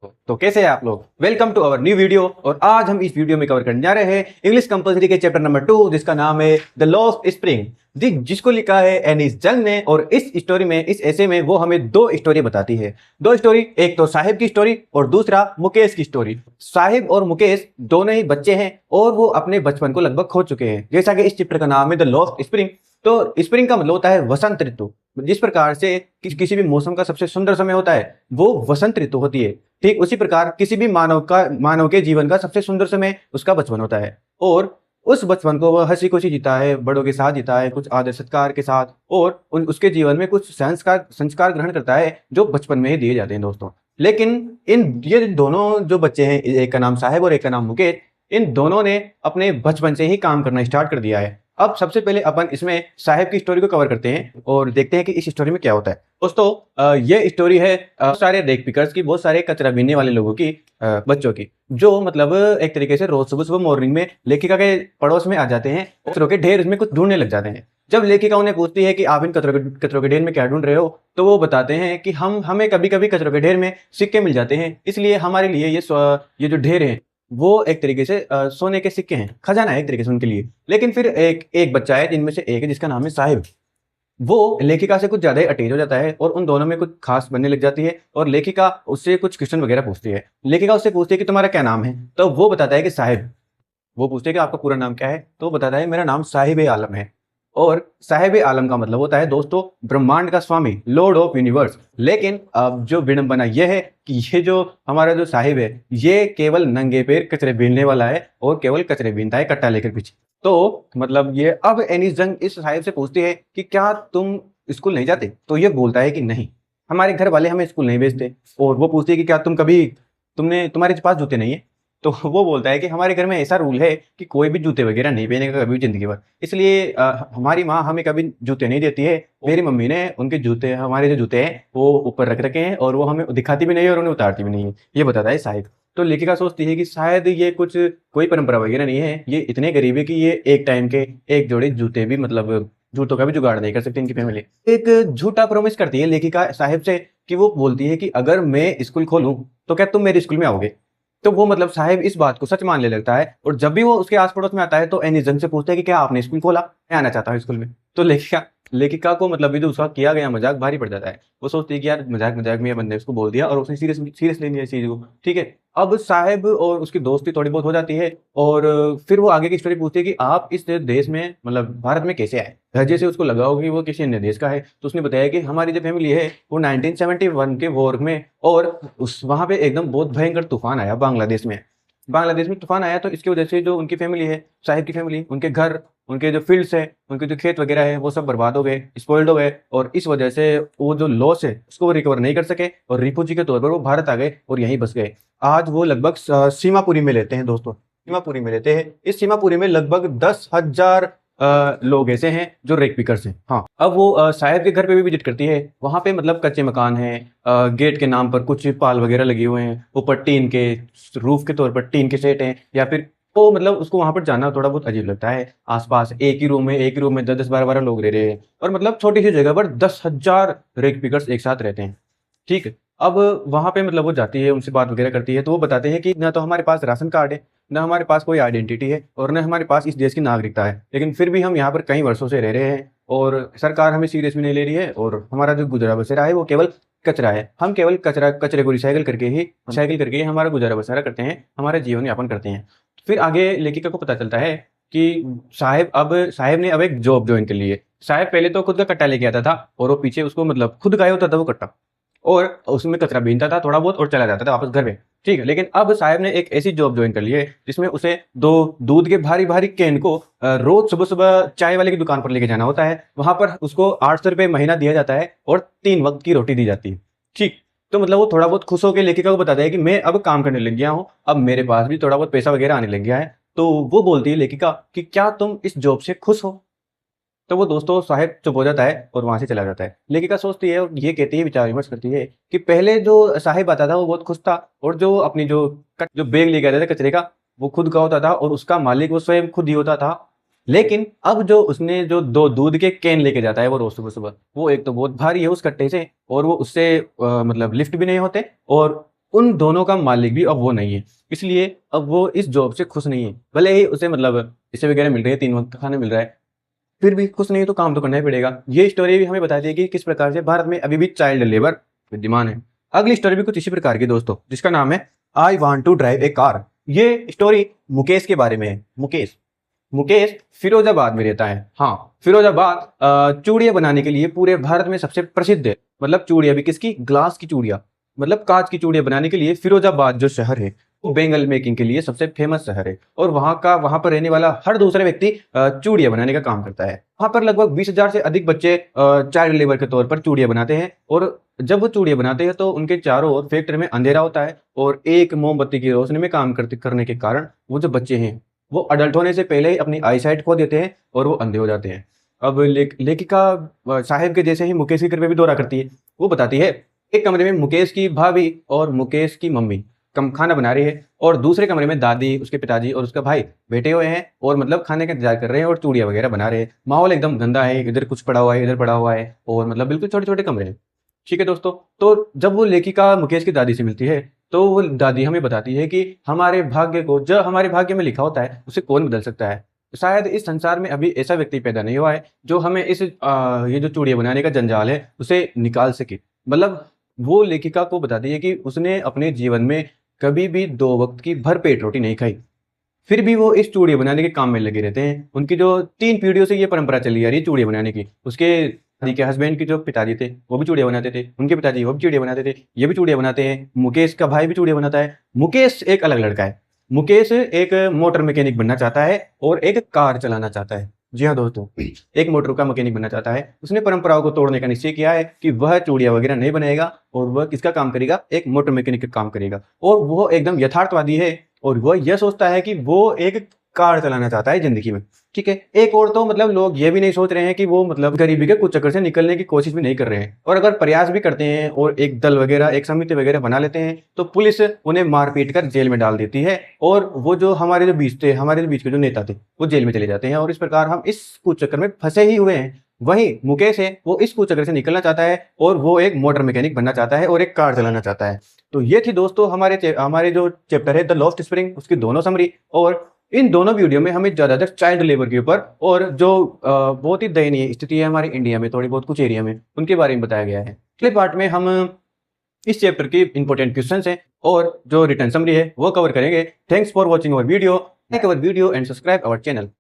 तो कैसे हैं आप लोग। Welcome to our new video. और आज हम इस वीडियो में कवर करने जा रहे हैं इंग्लिश कंपलसरी के चैप्टर नंबर 2, जिसका नाम है द लॉ ऑफ स्प्रिंग, जिसको लिखा है एनिस जंग ने। और इस स्टोरी में, इस ऐसे में वो हमें दो स्टोरी बताती है। दो स्टोरी, एक तो साहिब की स्टोरी और दूसरा मुकेश की स्टोरी। साहिब और मुकेश दोनों ही बच्चे हैं और वो अपने बचपन को लगभग खो चुके हैं। जैसा कि इस चैप्टर का नाम है द लॉ ऑफ स्प्रिंग, तो स्प्रिंग का मतलब होता है वसंत ऋतु। जिस प्रकार से किसी भी मौसम का सबसे सुंदर समय होता है वो वसंत ऋतु होती है, ठीक उसी प्रकार किसी भी मानव के जीवन का सबसे सुंदर समय उसका बचपन होता है। और उस बचपन को वह हंसी खुशी जीता है, बड़ों के साथ जीता है, कुछ आदर सत्कार के साथ, और उसके जीवन में कुछ संस्कार ग्रहण करता है जो बचपन में ही दिए जाते हैं दोस्तों। लेकिन ये दोनों जो बच्चे हैं, एक का नाम साहिब और एक का नाम मुकेश, इन दोनों ने अपने बचपन से ही काम करना स्टार्ट कर दिया है। अब सबसे पहले अपन इसमें साहिब की स्टोरी को कवर करते हैं और देखते हैं कि इस स्टोरी में क्या होता है। दोस्तों ये स्टोरी है सारे रेक पिकर्स की, बहुत सारे कचरा बीनने वाले लोगों की, बच्चों की, जो मतलब एक तरीके से रोज सुबह सुबह मॉर्निंग में लेखिका के पड़ोस में आ जाते हैं, कचरों के ढेर उसमें कुछ ढूंढने लग जाते हैं। जब लेखिका उन्हें पूछती है कि आप इन कचरों के ढेर में क्या ढूंढ रहे हो, तो वो बताते हैं कि हमें कभी कभी कचरों के ढेर में सिक्के मिल जाते हैं, इसलिए हमारे लिए ये जो ढेर है वो एक तरीके से सोने के सिक्के हैं, खजाना है एक तरीके से उनके लिए। लेकिन फिर एक बच्चा है जिनमें से एक है जिसका नाम है साहिब। वो लेखिका से कुछ ज्यादा ही अटैच हो जाता है और उन दोनों में कुछ खास बनने लग जाती है। और लेखिका उससे कुछ क्वेश्चन वगैरह पूछती है। लेखिका उससे पूछती है कि तुम्हारा क्या नाम है, तो वो बताता है कि साहिब। वो पूछते हैं कि आपका पूरा नाम क्या है, तो वो बताता है मेरा नाम साहिब आलम है। और साहिब आलम का मतलब होता है दोस्तों ब्रह्मांड का स्वामी, लॉर्ड ऑफ यूनिवर्स। लेकिन अब जो विडंबना यह है कि ये जो हमारा जो साहिब है ये केवल नंगे पैर कचरे बीनने वाला है और केवल कचरे बीनता है कट्टा लेकर पीछे। तो मतलब ये अब एनिस जंग इस साहिब से पूछती है कि क्या तुम स्कूल नहीं जाते, तो ये बोलता है कि नहीं, हमारे घर वाले हमें स्कूल नहीं भेजते। और वो पूछती है कि क्या तुम्हारे पास जूते नहीं है, तो वो बोलता है कि हमारे घर में ऐसा रूल है कि कोई भी जूते वगैरह नहीं पहनेगा कभी भी जिंदगी भर, इसलिए हमारी माँ हमें कभी जूते नहीं देती है। मेरी मम्मी ने उनके जूते, हमारे जो जूते हैं वो ऊपर रख रखे हैं और वो हमें दिखाती भी नहीं है और उन्हें उतारती भी नहीं है, ये बताता है साहिब। तो लेखिका सोचती है कि शायद ये कुछ कोई परंपरा वगैरह नहीं है, ये इतने गरीब है कि ये एक टाइम के एक जोड़े जूते भी, मतलब जूतों का भी जुगाड़ नहीं कर सकती इनकी फैमिली। एक झूठा प्रॉमिस करती है लेखिका साहिब से कि वो बोलती है कि अगर मैं स्कूल खोलूं तो क्या तुम मेरे स्कूल में आओगे। तो वो मतलब साहिब इस बात को सच मानने लगता है और जब भी वो उसके आस पड़ोस में आता है तो एनिस जंग से पूछता है कि क्या आपने स्कूल खोला, मैं आना चाहता हूँ स्कूल में। तो लेखिका को मतलब जो उसका किया गया मजाक भारी पड़ जाता है। वो सोचती है कि यार मजाक मजाक में ये बंदे उसको बोल दिया और उसने सीरियस ले लिया इस चीज को, ठीक है। अब साहिब और उसकी दोस्ती थोड़ी बहुत हो जाती है और फिर वो आगे की स्टोरी पूछती है कि आप इस देश में, मतलब भारत में कैसे आए। जैसे उसको लगा हो कि वो किसी अन्य देश का है, तो उसने बताया कि हमारी जो फैमिली है वो 1971 के वॉर में, और उस वहां पे एकदम बहुत भयंकर तूफान आया बांग्लादेश में तूफान आया, तो इसकी वजह से जो उनकी फैमिली है, साहिब की फैमिली, उनके घर, उनके जो फील्ड्स है, उनके जो खेत वगैरह है वो सब बर्बाद हो गए, स्पॉइल्ड हो गए। और इस वजह से वो जो लॉस है उसको वो रिकवर नहीं कर सके और रिफ्यूजी के तौर पर वो भारत आ गए और यहीं बस गए। आज वो लगभग सीमापुरी में लेते हैं दोस्तों, सीमापुरी में लेते हैं। इस सीमापुरी में लगभग 10,000 लोग ऐसे हैं जो रेक पिकर्स हैं। हाँ, अब वो साहिब के घर पे भी विजिट करती है। वहां पे मतलब कच्चे मकान हैं, गेट के नाम पर कुछ पाल वगैरह लगे हुए हैं, ऊपर टीन के रूफ के तौर पर टीन के सेट हैं, या फिर तो मतलब उसको वहां पर जाना थोड़ा बहुत अजीब लगता है। आसपास एक ही रूम में 10-10 12-12 लोग रह रहे हैं और मतलब छोटी सी जगह पर 10,000 रेक पिकर्स एक साथ रहते हैं, ठीक है। अब वहां पे मतलब वो जाती है, उनसे बात वगैरह करती है, तो वो बताते हैं कि ना तो हमारे पास राशन कार्ड है, ना हमारे पास कोई आइडेंटिटी है, और न हमारे पास इस देश की नागरिकता है, लेकिन फिर भी हम यहाँ पर कई वर्षों से रह रहे हैं और सरकार हमें सीरियस भी नहीं ले रही है और हमारा जो गुजारा बसरा है वो केवल कचरा है। हम केवल कचरे को रिसाइकिल करके ही हमारा गुजारा बसरा करते हैं, हमारा जीवन यापन करते हैं। फिर आगे लेखिका को पता चलता है कि साहिब ने अब एक जॉब ज्वाइन कर ली है। साहिब पहले तो खुद का कट्टा लेके आता था और वो पीछे उसको मतलब खुद गाय होता था वो कट्टा, और उसमें कचरा बीनता था थोड़ा बहुत और चला जाता था वापस घर में, ठीक है। लेकिन अब साहब ने एक ऐसी जॉब ज्वाइन कर ली है जिसमें उसे दो दूध के भारी भारी कैन को रोज सुबह सुबह चाय वाले की दुकान पर लेके जाना होता है। वहां पर उसको 800 रुपये महीना दिया जाता है और 3 वक्त की रोटी दी जाती है, ठीक। तो मतलब वो थोड़ा बहुत खुश होकर लेखिका को बताता है कि मैं अब काम करने लग गया हूँ, अब मेरे पास भी थोड़ा बहुत पैसा वगैरह आने लग गया है। तो वो बोलती है लेखिका कि क्या तुम इस जॉब से खुश हो। तो वो दोस्तों साहिब चुप हो जाता है और वहां से चला जाता है। लेखिका सोचती है और ये कहती है, विचार विमर्श करती है कि पहले जो साहिब आता था वो बहुत खुश था और जो अपनी जो बैग लेके आता था कचरे का वो खुद का होता था और उसका मालिक वो स्वयं खुद ही होता था। लेकिन अब जो उसने जो 2 दूध के कैन लेके जाता है वो रोज सुबह सुबह, वो एक तो बहुत भारी है उस कट्टे से और वो उससे मतलब लिफ्ट भी नहीं होते, और उन दोनों का मालिक भी अब वो नहीं है, इसलिए अब वो इस जॉब से खुश नहीं है। भले ही उसे मतलब पैसे वगैरह मिल रहे हैं, 3 वक्त का खाना मिल रहा है, फिर भी खुश नहीं है तो काम तो करना ही पड़ेगा। ये स्टोरी भी हमें बताती है कि किस प्रकार से भारत में अभी भी चाइल्ड लेबर विद्यमान है। अगली स्टोरी भी कुछ इसी प्रकार की दोस्तों, जिसका नाम है I want to drive a car. ये स्टोरी मुकेश के बारे में है। मुकेश फिरोजाबाद में रहता है। हाँ, फिरोजाबाद चूड़ियां बनाने के लिए पूरे भारत में सबसे प्रसिद्ध है। मतलब चूड़ियां भी किसकी, ग्लास की चूड़ियां, मतलब कांच की चूड़ियां बनाने के लिए फिरोजाबाद जो शहर है वो बेंगल मेकिंग के लिए सबसे फेमस शहर है। और वहां पर रहने वाला हर दूसरा व्यक्ति चूड़ियां बनाने का काम करता है। वहां पर लगभग 20,000 से अधिक बच्चे चाइल्ड लेबर के तौर पर चूड़ियां बनाते हैं। और जब वो चूड़ियां बनाते हैं तो उनके चारों ओर फैक्ट्री में अंधेरा होता है और एक मोमबत्ती की रोशनी में काम करने के कारण वो जो बच्चे हैं वो अडल्ट होने से पहले ही अपनी आई साइट खो देते हैं और वो अंधे हो जाते हैं। अब लेखिका साहिब के जैसे ही मुकेश के घर पे भी दौरा करती है। वो बताती है एक कमरे में मुकेश की भाभी और मुकेश की मम्मी कम खाना बना रही है और दूसरे कमरे में दादी, उसके पिताजी और उसका भाई बैठे हुए हैं और मतलब खाने का इंतजार कर रहे हैं और चूड़ियां वगैरह बना रहे हैं। माहौल एकदम गंदा है, इधर कुछ पड़ा हुआ है, इधर पड़ा हुआ है और मतलब बिल्कुल छोटे छोटे कमरे हैं। ठीक है दोस्तों, तो जब वो लेखिका मुकेश की दादी से मिलती है तो वो दादी हमें बताती है कि हमारे भाग्य को, जो हमारे भाग्य में लिखा होता है उसे कौन बदल सकता है। शायद इस संसार में अभी ऐसा व्यक्ति पैदा नहीं हुआ है जो हमें इस ये जो चूड़ियां बनाने का जंजाल है उसे निकाल सके। मतलब वो लेखिका को बताती है कि उसने अपने जीवन में कभी भी 2 वक्त की भरपेट रोटी नहीं खाई, फिर भी वो इस चूड़ियां बनाने के काम में लगे रहते हैं। उनकी जो 3 पीढ़ियों से ये परंपरा चली आ रही है चूड़ियां बनाने की। उसके दादी के हस्बैंड के जो पिताजी थे वो भी चूड़ियां बनाते थे, उनके पिताजी वो भी चूड़ियां बनाते थे, ये भी चूड़ियां बनाते हैं। मुकेश का भाई भी चूड़ियां बनाता है। मुकेश एक अलग लड़का है। मुकेश एक मोटर मैकेनिक बनना चाहता है और एक कार चलाना चाहता है। जी हाँ दोस्तों, एक मोटर का मैकेनिक बनना चाहता है। उसने परंपराओं को तोड़ने का निश्चय किया है कि वह चूड़ियां वगैरह नहीं बनाएगा और वह किसका काम करेगा, एक मोटर मैकेनिक का काम करेगा। और वो एकदम यथार्थवादी है और वह यह सोचता है कि वो एक कार चलाना चाहता है जिंदगी में। ठीक है, एक और तो मतलब लोग ये भी नहीं सोच रहे हैं कि वो मतलब गरीबी के कुचक्कर से निकलने की कोशिश भी नहीं कर रहे हैं। और अगर प्रयास भी करते हैं और एक दल वगैरह, एक समिति वगैरह बना लेते हैं तो पुलिस उन्हें मार पीट कर जेल में डाल देती है और वो जो हमारे जो बीच के जो नेता थे वो जेल में चले जाते हैं। और इस प्रकार हम इस कुचक्कर में फंसे ही हुए हैं। वहीं मुकेश है, वो इस कुचक्कर से निकलना चाहता है और वो एक मोटर मैकेनिक बनना चाहता है और एक कार चलाना चाहता है। तो ये थी दोस्तों हमारे जो चैप्टर है द लॉस्ट स्प्रिंग, उसकी दोनों समरी। और इन दोनों वीडियो में हमें ज्यादातर चाइल्ड लेबर के ऊपर और जो बहुत ही दयनीय स्थिति है हमारे इंडिया में, थोड़ी बहुत कुछ एरिया में, उनके बारे में बताया गया है। अगले पार्ट में हम इस चैप्टर के इंपॉर्टेंट क्वेश्चंस हैं और जो रिटर्न समरी है वो कवर करेंगे। Thanks for watching our video, like our video and subscribe our channel.